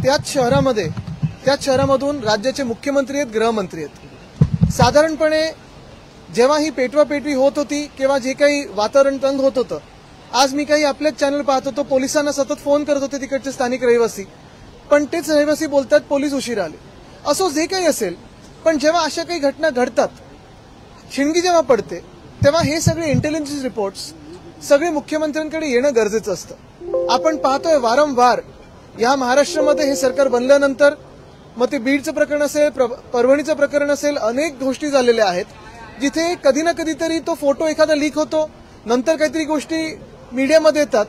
त्याच शहरामधून राज्याचे मुख्यमंत्री आहेत, गृहमंत्री आहेत. साधारणपणे जेव्हा ही पेटवापेटवी होत होती किंवा जे काही वातावरण तंग होत होतं, आज मी काही आपलेच चॅनल पाहत होतो, पोलिसांना सतत फोन करत होते तिकडचे स्थानिक रहिवासी, पण तेच रहिवासी बोलतात पोलीस उशिरा आले. असो जे काही असेल, पण जेव्हा अशा काही घटना घडतात, शिणगी जेव्हा पडते, तेव्हा हे सगळे इंटेलिजन्स रिपोर्ट्स सगळे मुख्यमंत्र्यांकडे येणं गरजेचं असतं. आपण पाहतोय वारंवार या महाराष्ट्रामध्ये हे सरकार बनल्यानंतर, मग ते बीडचं प्रकरण असेल, परभणीचं प्रकरण असेल, अनेक गोष्टी झालेल्या आहेत जिथे कधी ना कधीतरी तो फोटो एखादा लीक होतो, नंतर काहीतरी गोष्टी मीडियामध्ये येतात,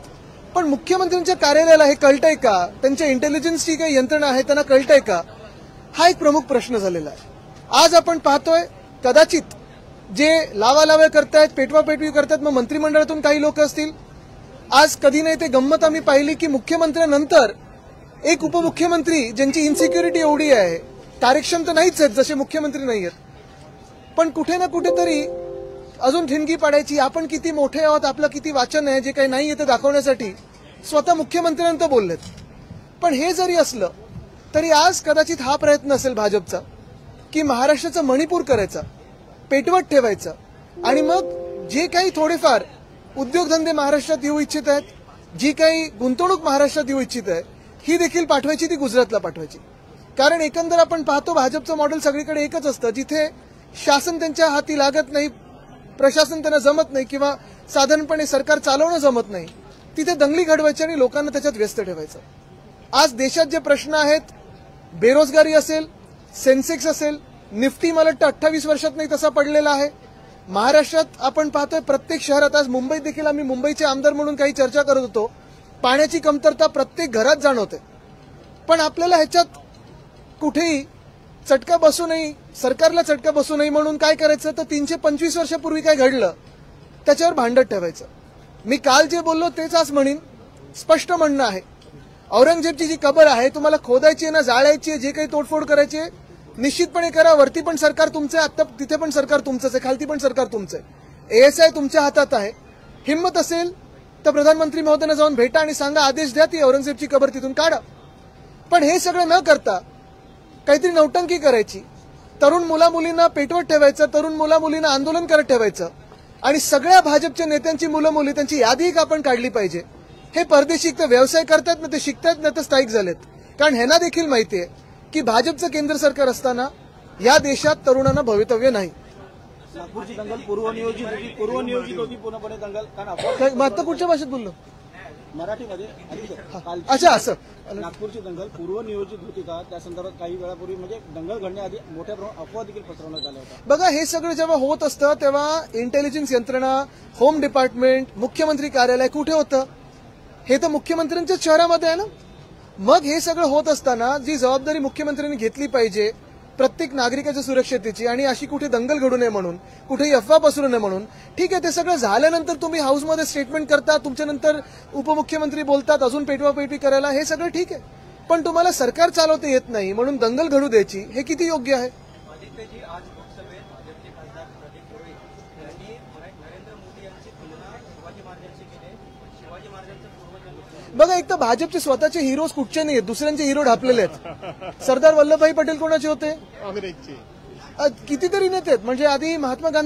पण मुख्यमंत्र्यांच्या कार्यालयाला हे कळतंय का? त्यांच्या इंटेलिजन्सची काही यंत्रणा आहे त्यांना कळतंय का? हा एक प्रमुख प्रश्न झालेला आहे. आज आपण पाहतोय कदाचित जे लावालाव्या करतायत, पेटवापेटवी करतायत, मग मंत्रिमंडळातून काही लोक असतील. आज कधी नाही ते गंमत आम्ही पाहिली की मुख्यमंत्र्यांनंतर एक उपमुख्यमंत्री ज्यांची इन्सिक्युरिटी एवढी आहे, कार्यक्षम तर नाहीच आहेत जसे मुख्यमंत्री नाही आहेत, पण कुठे ना कुठेतरी अजून ठिणगी पाडायची, आपण किती मोठे आहोत, आपलं किती वाचन आहे, जे काही नाही आहे ते दाखवण्यासाठी स्वतः मुख्यमंत्र्यांना बोललेत. पण हे जरी असलं तरी आज कदाचित हा प्रयत्न असेल भाजपचा की महाराष्ट्राचा मणिपूर करायचा, पेटवत ठेवायचा, आणि मग जे काही थोडेफार उद्योगधंदे महाराष्ट्रात येऊ इच्छित आहेत, जी काही गुंतवणूक महाराष्ट्रात येऊ इच्छित आहे, ही देखील पाठवायची, ती गुजरातला पाठवायची. कारण एकंदर आपण पाहतो भाजपचं मॉडेल सगळीकडे एकच असतं, जिथे शासन त्यांच्या हाती लागत नाही, प्रशासन त्यांना जमत नाही किंवा साधारणपणे सरकार चालवणं जमत नाही, तिथे दंगली घडवायची आणि लोकांना त्याच्यात व्यस्त ठेवायचं. आज देशात जे प्रश्न आहेत, बेरोजगारी असेल, सेन्सेक्स असेल, निफ्टी मला वाटतं 28 वर्षात नाही तसा पडलेला आहे. महाराष्ट्रात आपण पाहतोय प्रत्येक शहरात, आज मुंबईत देखील आम्ही मुंबईचे आमदार म्हणून काही चर्चा करत होतो, पाण्याची कमतरता प्रत्येक घरात जाणवते. पण आपल्याला ह्याच्यात कुठेही चटका बसू नये, सरकारला चटका बसू नये म्हणून काय करायचं, तर 325 वर्षापूर्वी काय घडलं त्याच्यावर भांडत ठेवायचं. मी काल जे बोललो तेच आज म्हणीन. स्पष्ट म्हणणं आहे, औरंगजेबची जी कबर आहे तुम्हाला खोदायची आहे ना, जाळायची आहे, जे काही तोडफोड करायची आहे निश्चितपणे करा. वरती पण सरकार तुमचं आहे, आता तिथे पण सरकार तुमचंच आहे, खालती पण सरकार तुमचं आहे, ASI तुमच्या हातात आहे. हिंमत असेल तर प्रधानमंत्री महोदयांना जाऊन भेटा आणि सांगा, आदेश द्या ती औरंगजेबची कबर तिथून काढा. पण हे सगळं न करता काहीतरी नौटंकी करायची, तरुण मुलामुलींना पेटवत ठेवायचं, तरुण मुलामुलींना आंदोलन करत ठेवायचं, आणि सगळ्या भाजपच्या नेत्यांची मुलं मुली त्यांची यादी आपण काढली पाहिजे. हे परदेशी तर व्यवसाय करतात ना, ते शिकतायत ना, तर स्थायिक झालेत. कारण ह्यांना देखील माहिती आहे की भाजपचं केंद्र सरकार असताना या देशात तरुणांना भवितव्य नाही. नागपूरची दंगल पूर्वनियोजित होती पूर्णपणे दंगल. कारण आता कुठच्या भाषेत बोललो? मराठीमध्ये. अच्छा, असं नागपूरची दंगल पूर्वनियोजित होती का? त्या संदर्भात काही वेळापूर्वी म्हणजे दंगल घडण्याआधी मोठ्या प्रमाणात अफवा देखील पसरवण्यात आल्या होत्या. बघा, हे सगळं जेव्हा होत असतं तेव्हा इंटेलिजन्स यंत्रणा, होम डिपार्टमेंट, मुख्यमंत्री कार्यालय कुठे होतं? हे तर मुख्यमंत्र्यांच्याच शहरामध्ये आहे ना. मग हे सगळं होत असताना जी जबाबदारी मुख्यमंत्र्यांनी घेतली पाहिजे प्रत्येक नागरिकाच्या सुरक्षेची, आणि अशी कुठे दंगल घडू नये म्हणून, कुठेही अफवा पसरू नये म्हणून, ठीक आहे, ते सगळं झाल्यानंतर तुम्ही हाऊसमध्ये स्टेटमेंट करता, तुमच्यानंतर उपमुख्यमंत्री बोलतात अजून पेटवापेटवी करायला, हे सगळं ठीक आहे. पण तुम्हाला सरकार चालवता येत नाही म्हणून दंगल घडू द्यायची, हे किती योग्य आहे? बघा, एक तर भाजपचे स्वतःचे हिरोज कुठचे नाही आहेत, दुसऱ्यांचे हिरो ढापलेले आहेत. सरदार वल्लभभाई पटेल कोणाचे होते? कितीतरी नेते आहेत. म्हणजे आधी महात्मा गांधी